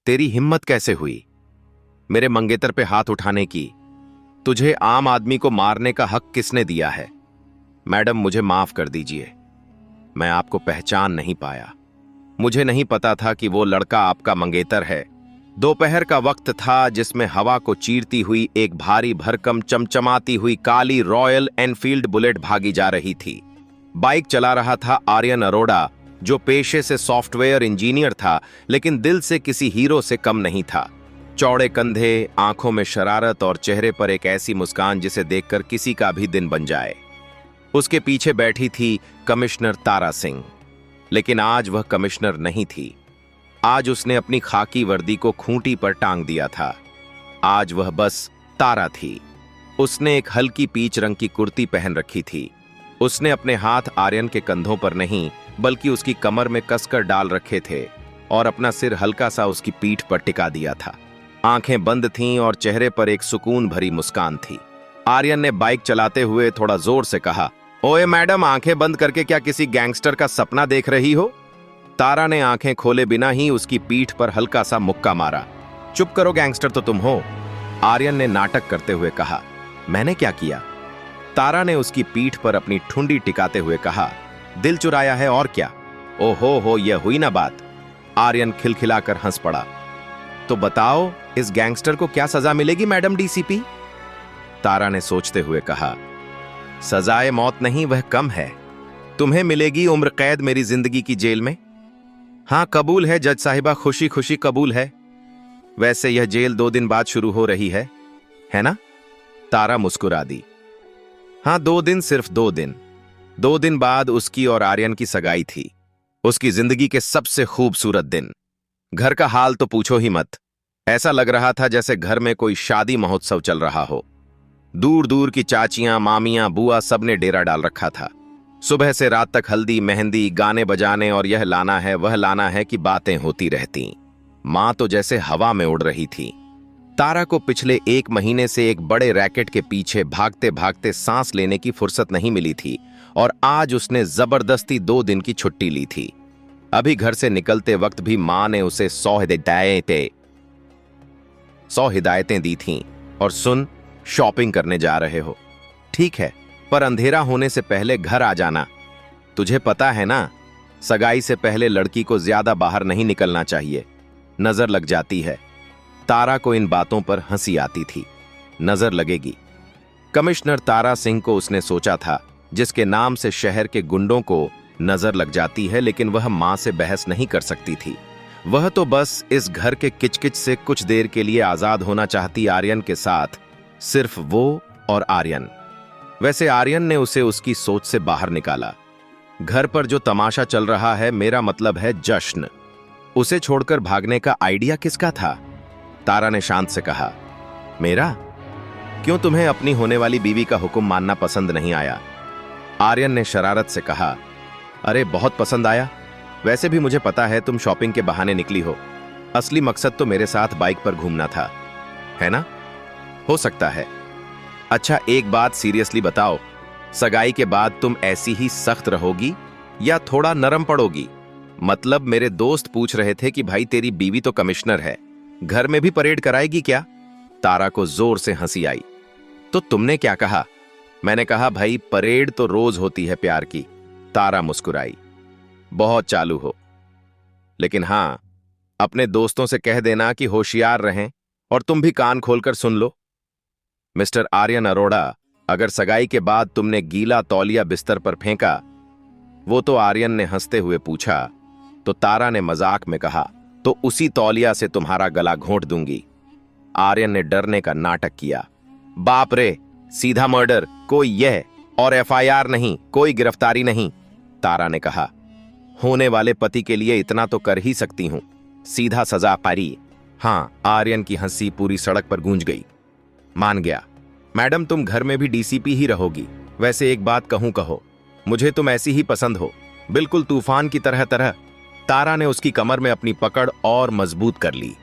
तेरी हिम्मत कैसे हुई मेरे मंगेतर पे हाथ उठाने की? तुझे आम आदमी को मारने का हक किसने दिया है? मैडम, मुझे माफ कर दीजिए। मैं आपको पहचान नहीं पाया। मुझे नहीं पता था कि वो लड़का आपका मंगेतर है। दोपहर का वक्त था जिसमें हवा को चीरती हुई एक भारी भरकम चमचमाती हुई काली रॉयल एनफील्ड बुलेट भागी जा रही थी। बाइक चला रहा था आर्यन अरोड़ा, जो पेशे से सॉफ्टवेयर इंजीनियर था लेकिन दिल से किसी हीरो से कम नहीं था। चौड़े कंधे, आंखों में शरारत और चेहरे पर एक ऐसी मुस्कान जिसे देखकर किसी का भी दिन बन जाए। उसके पीछे बैठी थी कमिश्नर तारा सिंह, लेकिन आज वह कमिश्नर नहीं थी। आज उसने अपनी खाकी वर्दी को खूंटी पर टांग दिया था। आज वह बस तारा थी। उसने एक हल्की पीच रंग की कुर्ती पहन रखी थी। उसने अपने हाथ आर्यन के कंधों पर नहीं बल्कि उसकी कमर में कसकर डाल रखे थे और अपना सिर हल्का सा उसकी पीठ पर टिका दिया था। आंखें बंद थीं और चेहरे पर एक सुकून भरी मुस्कान थी। आर्यन ने बाइक चलाते हुए थोड़ा जोर से कहा, ओए मैडम, आंखें बंद करके क्या किसी गैंगस्टर का सपना देख रही हो? तारा ने आंखें खोले बिना ही उसकी पीठ पर हल्का सा मुक्का मारा। चुप करो, गैंगस्टर तो तुम हो, आर्यन ने नाटक करते हुए कहा। मैंने क्या किया? तारा ने उसकी पीठ पर अपनी ठुंडी टिकाते हुए कहा। दिल चुराया है और क्या? ओहो हो, यह हुई ना बात। आर्यन खिलखिलाकर हंस पड़ा। तो बताओ, इस गैंगस्टर को क्या सजा मिलेगी मैडम डीसीपी? तारा ने सोचते हुए कहा, सजाए मौत नहीं, वह कम है। तुम्हें मिलेगी उम्र कैद मेरी जिंदगी की जेल में। हाँ, कबूल है जज साहिबा, खुशी खुशी कबूल है। वैसे यह जेल 2 दिन बाद शुरू हो रही है ना? तारा मुस्कुरा दी। हाँ, 2 दिन, सिर्फ 2 दिन। 2 दिन बाद उसकी और आर्यन की सगाई थी। उसकी जिंदगी के सबसे खूबसूरत दिन। घर का हाल तो पूछो ही मत। ऐसा लग रहा था जैसे घर में कोई शादी महोत्सव चल रहा हो। दूर दूर की चाचियां, मामियां, बुआ सबने डेरा डाल रखा था। सुबह से रात तक हल्दी, मेहंदी, गाने बजाने और यह लाना है वह लाना है कि बातें होती रहती। मां तो जैसे हवा में उड़ रही थी। तारा को पिछले 1 महीने से एक बड़े रैकेट के पीछे भागते भागते सांस लेने की फुर्सत नहीं मिली थी और आज उसने जबरदस्ती 2 दिन की छुट्टी ली थी। अभी घर से निकलते वक्त भी मां ने उसे 100 हिदायतें दी थीं और सुन, शॉपिंग करने जा रहे हो, ठीक है, पर अंधेरा होने से पहले घर आ जाना। तुझे पता है ना, सगाई से पहले लड़की को ज्यादा बाहर नहीं निकलना चाहिए, नजर लग जाती है। तारा को इन बातों पर हंसी आती थी। नजर लगेगी? कमिश्नर तारा सिंह को उसने सोचा था, जिसके नाम से शहर के गुंडों को नजर लग जाती है, लेकिन वह मां से बहस नहीं कर सकती थी। वह तो बस इस घर के किचकिच से कुछ देर के लिए आजाद होना चाहती, आर्यन के साथ, सिर्फ वो और आर्यन। वैसे आर्यन ने उसे उसकी सोच से बाहर निकाला। घर पर जो तमाशा चल रहा है, मेरा मतलब है जश्न, उसे छोड़कर भागने का आइडिया किसका था? तारा ने शांत से कहा, मेरा? क्यों, तुम्हें अपनी होने वाली बीवी का हुक्म मानना पसंद नहीं आया? आर्यन ने शरारत से कहा। अरे बहुत पसंद आया। वैसे भी मुझे पता है तुम शॉपिंग के बहाने निकली हो। असली मकसद तो मेरे साथ बाइक पर घूमना था, है ना? हो सकता है। अच्छा, एक बात सीरियसली बताओ, सगाई के बाद तुम ऐसी ही सख्त रहोगी या थोड़ा नरम पड़ोगी? मतलब मेरे दोस्त पूछ रहे थे कि भाई तेरी बीवी तो कमिश्नर है, घर में भी परेड कराएगी क्या? तारा को जोर से हंसी आई। तो तुमने क्या कहा? मैंने कहा भाई परेड तो रोज होती है प्यार की। तारा मुस्कुराई। बहुत चालू हो, लेकिन हां, अपने दोस्तों से कह देना कि होशियार रहें और तुम भी कान खोलकर सुन लो। मिस्टर आर्यन अरोड़ा, अगर सगाई के बाद तुमने गीला तौलिया बिस्तर पर फेंका, वो तो आर्यन ने हंसते हुए पूछा। तो तारा ने मजाक में कहा, तो उसी तौलिया से तुम्हारा गला घोंट दूंगी। आर्यन ने डरने का नाटक किया। बाप रे, सीधा मर्डर, कोई यह और एफआईआर नहीं, कोई गिरफ्तारी नहीं। तारा ने कहा, होने वाले पति के लिए इतना तो कर ही सकती हूं, सीधा सजा पारी। हां, आर्यन की हंसी पूरी सड़क पर गूंज गई। मान गया। मैडम, तुम घर में भी डीसीपी ही रहोगी। वैसे एक बात कहूं, कहो, मुझे तुम ऐसी ही पसंद हो, बिल्कुल तूफान की तरह तरह। तारा ने उसकी कमर में अपनी पकड़ और मजबूत कर ली।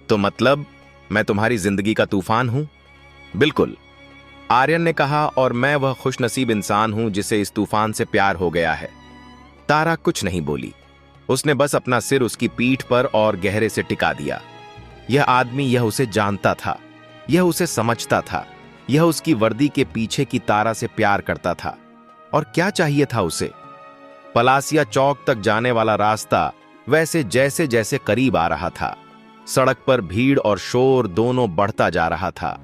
तो मतलब मैं तुम्हारी जिंदगी का तूफान हूं? बिल्कुल, आर्यन ने कहा, और मैं वह खुशनसीब इंसान हूं जिसे इस तूफान से प्यार हो गया है। तारा कुछ नहीं बोली। उसने बस अपना सिर उसकी पीठ पर और गहरे से टिका दिया। यह आदमी, यह उसे जानता था, यह उसे समझता था, यह उसकी वर्दी के पीछे की तारा से प्यार करता था। और क्या चाहिए था उसे? पलासिया चौक तक जाने वाला रास्ता वैसे जैसे जैसे करीब आ रहा था, सड़क पर भीड़ और शोर दोनों बढ़ता जा रहा था।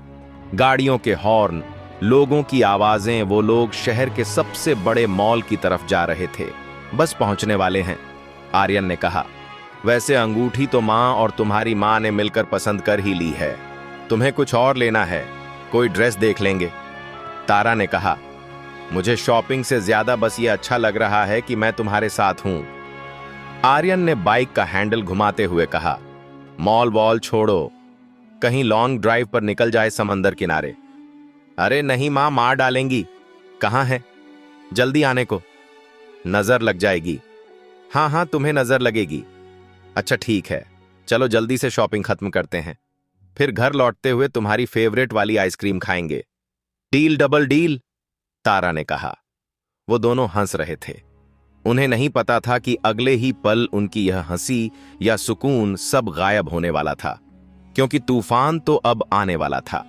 गाड़ियों के हॉर्न, लोगों की आवाजें, वो लोग शहर के सबसे बड़े मॉल की तरफ जा रहे थे। बस पहुंचने वाले हैं, आर्यन ने कहा। वैसे अंगूठी तो मां और तुम्हारी मां ने मिलकर पसंद कर ही ली है। तुम्हें कुछ और लेना है? कोई ड्रेस देख लेंगे, तारा ने कहा। मुझे शॉपिंग से ज्यादा बस ये अच्छा लग रहा है कि मैं तुम्हारे साथ हूं, आर्यन ने बाइक का हैंडल घुमाते हुए कहा। मॉल वॉल छोड़ो, कहीं लॉन्ग ड्राइव पर निकल जाए समंदर किनारे। अरे नहीं मां, मार डालेंगी। कहां है? जल्दी आने को, नजर लग जाएगी। हाँ हाँ, तुम्हें नजर लगेगी। अच्छा ठीक है, चलो जल्दी से शॉपिंग खत्म करते हैं, फिर घर लौटते हुए तुम्हारी फेवरेट वाली आइसक्रीम खाएंगे। डील डबल डील, तारा ने कहा। वो दोनों हंस रहे थे। उन्हें नहीं पता था कि अगले ही पल उनकी यह हंसी या सुकून सब गायब होने वाला था, क्योंकि तूफान तो अब आने वाला था।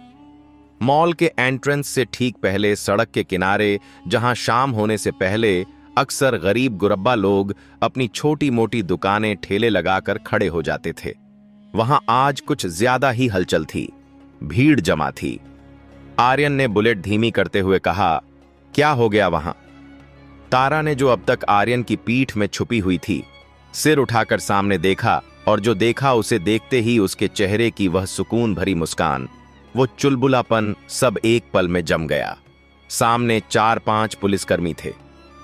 मॉल के एंट्रेंस से ठीक पहले सड़क के किनारे, जहां शाम होने से पहले अक्सर गरीब गुरब्बा लोग अपनी छोटी मोटी दुकानें ठेले लगाकर खड़े हो जाते थे, वहां आज कुछ ज्यादा ही हलचल थी, भीड़ जमा थी। आर्यन ने बुलेट धीमी करते हुए कहा, क्या हो गया वहां? तारा ने, जो अब तक आर्यन की पीठ में छुपी हुई थी, सिर उठाकर सामने देखा, और जो देखा उसे देखते ही उसके चेहरे की वह सुकून भरी मुस्कान, वो चुलबुलापन सब एक पल में जम गया। सामने 4-5 पुलिसकर्मी थे,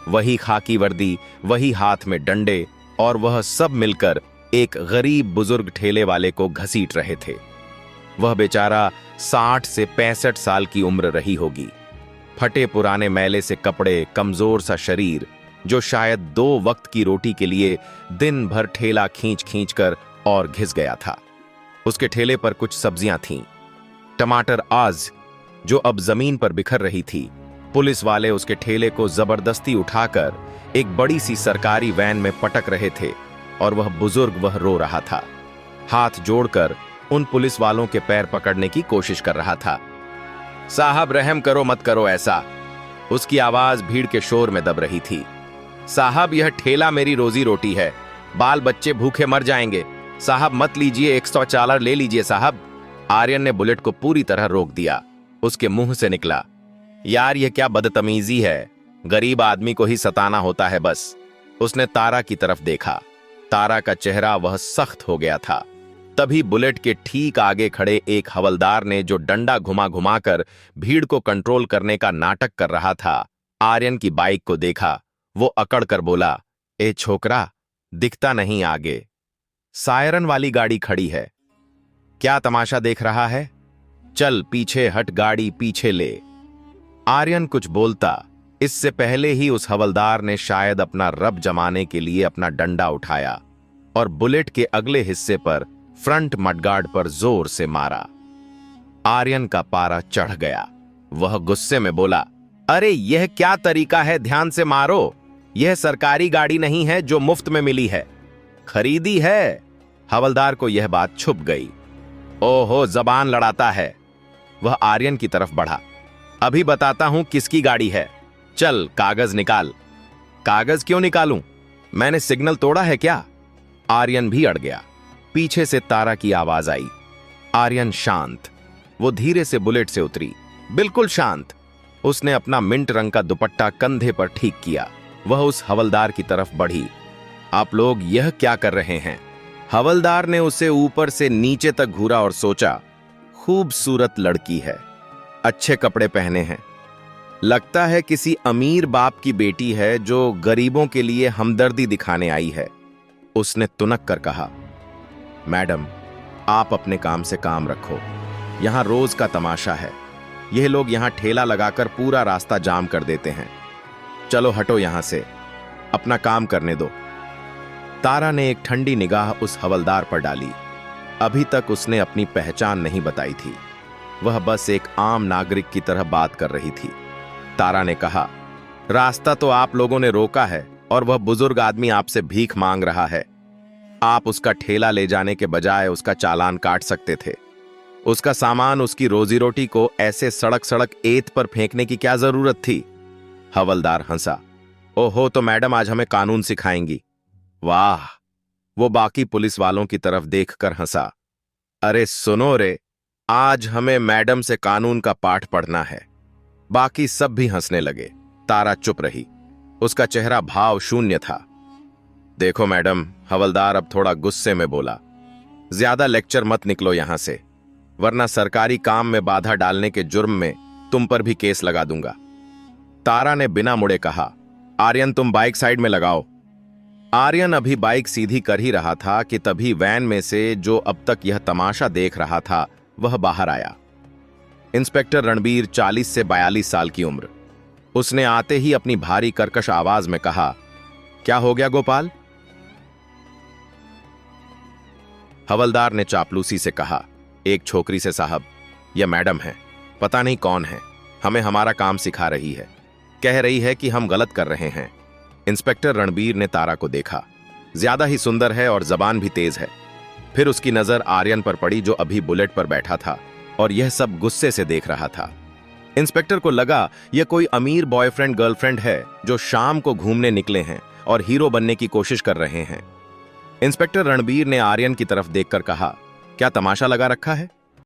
वही खाकी वर्दी, वही हाथ में डंडे, और वह सब मिलकर एक गरीब बुजुर्ग ठेले वाले को घसीट रहे थे। वह बेचारा 60 से 65 साल की उम्र रही होगी। फटे पुराने मैले से कपड़े, कमजोर सा शरीर, जो शायद 2 वक्त की रोटी के लिए दिन भर ठेला खींच खींच कर और घिस गया था। उसके ठेले पर कुछ सब्जियां थीं, टमाटर आज, जो अब जमीन पर बिखर रही थी। पुलिस वाले उसके ठेले को जबरदस्ती उठाकर एक बड़ी सी सरकारी वैन में पटक रहे थे, और वह बुजुर्ग वह रो रहा था, हाथ जोड़कर उन पुलिस वालों के पैर पकड़ने की कोशिश कर रहा था। साहब रहम करो, मत करो ऐसा, उसकी आवाज भीड़ के शोर में दब रही थी। साहब यह ठेला मेरी रोजी रोटी है, बाल बच्चे भूखे मर जाएंगे, साहब मत लीजिए, $100 ले लीजिए साहब। आर्यन ने बुलेट को पूरी तरह रोक दिया। उसके मुंह से निकला, यार यह क्या बदतमीजी है, गरीब आदमी को ही सताना होता है बस। उसने तारा की तरफ देखा, तारा का चेहरा वह सख्त हो गया था। तभी बुलेट के ठीक आगे खड़े एक हवलदार ने, जो डंडा घुमा घुमाकर भीड़ को कंट्रोल करने का नाटक कर रहा था, आर्यन की बाइक को देखा। वो अकड़ कर बोला, ए छोकरा, दिखता नहीं आगे, सायरन वाली गाड़ी खड़ी है, क्या तमाशा देख रहा है? चल पीछे हट, गाड़ी पीछे ले। आर्यन कुछ बोलता, इससे पहले ही उस हवलदार ने शायद अपना रब जमाने के लिए अपना डंडा उठाया और बुलेट के अगले हिस्से पर, फ्रंट मडगार्ड पर जोर से मारा। आर्यन का पारा चढ़ गया। वह गुस्से में बोला, अरे यह क्या तरीका है, ध्यान से मारो, यह सरकारी गाड़ी नहीं है जो मुफ्त में मिली है, खरीदी है। हवलदार को यह बात छुप गई। ओहो, जबान लड़ाता है। वह आर्यन की तरफ बढ़ा, अभी बताता हूं किसकी गाड़ी है, चल कागज निकाल। कागज क्यों निकालूं, मैंने सिग्नल तोड़ा है क्या? आर्यन भी अड़ गया। पीछे से तारा की आवाज आई, आर्यन शांत। वो धीरे से बुलेट से उतरी, बिल्कुल शांत। उसने अपना मिंट रंग का दुपट्टा कंधे पर ठीक किया। वह उस हवलदार की तरफ बढ़ी। आप लोग यह क्या कर रहे हैं? हवलदार ने उसे ऊपर से नीचे तक घूरा और सोचा, खूबसूरत लड़की है, अच्छे कपड़े पहने हैं, लगता है किसी अमीर बाप की बेटी है जो गरीबों के लिए हमदर्दी दिखाने आई है। उसने तुनक कर कहा, मैडम आप अपने काम से काम रखो, यहां रोज का तमाशा है, यह लोग यहां ठेला लगाकर पूरा रास्ता जाम कर देते हैं, चलो हटो यहां से, अपना काम करने दो। तारा ने एक ठंडी निगाह उस हवलदार पर डाली। अभी तक उसने अपनी पहचान नहीं बताई थी, वह बस एक आम नागरिक की तरह बात कर रही थी। तारा ने कहा, रास्ता तो आप लोगों ने रोका है और वह बुजुर्ग आदमी आपसे भीख मांग रहा है। आप उसका ठेला ले जाने के बजाय उसका चालान काट सकते थे। उसका सामान, उसकी रोजी रोटी को ऐसे सड़क सड़क एत पर फेंकने की क्या जरूरत थी? हवलदार हंसा। ओहो, तो मैडम आज हमें कानून सिखाएंगी। वाह! वो बाकी पुलिस वालों की तरफ देखकर हंसा। अरे सुनो रे, आज हमें मैडम से कानून का पाठ पढ़ना है। बाकी सब भी हंसने लगे। तारा चुप रही। उसका चेहरा भाव शून्य था। देखो मैडम, हवलदार अब थोड़ा गुस्से में बोला, ज्यादा लेक्चर मत निकलो यहां से, वरना सरकारी काम में बाधा डालने के जुर्म में तुम पर भी केस लगा दूंगा। तारा ने बिना मुड़े कहा, आर्यन तुम बाइक साइड में लगाओ। आर्यन अभी बाइक सीधी कर ही रहा था कि तभी वैन में से जो अब तक यह तमाशा देख रहा था वह बाहर आया। इंस्पेक्टर रणबीर 40 से 42 साल की उम्र। उसने आते ही अपनी भारी कर्कश आवाज में कहा, क्या हो गया गोपाल? हवलदार ने चापलूसी से कहा, एक छोकरी से साहब, यह मैडम है, पता नहीं कौन है, हमें हमारा काम सिखा रही है, कह रही है कि हम गलत कर रहे हैं। इंस्पेक्टर रणबीर ने तारा को देखा। ज्यादा ही सुंदर है और जबान भी तेज है। फिर उसकी नजर आर्यन पर पड़ी जो अभी बुलेट पर बैठा था और यह सब गुस्से से देख रहा था। इंस्पेक्टर को लगा यह कोई अमीर बॉयफ्रेंड गर्लफ्रेंड है जो शाम को घूमने निकले हैं और हीरो बनने की कोशिश कर रहे हैं। इंस्पेक्टर रणबीर ने आर्यन की तरफ देखकर कहा, क्या तमाशा लगा रखा है?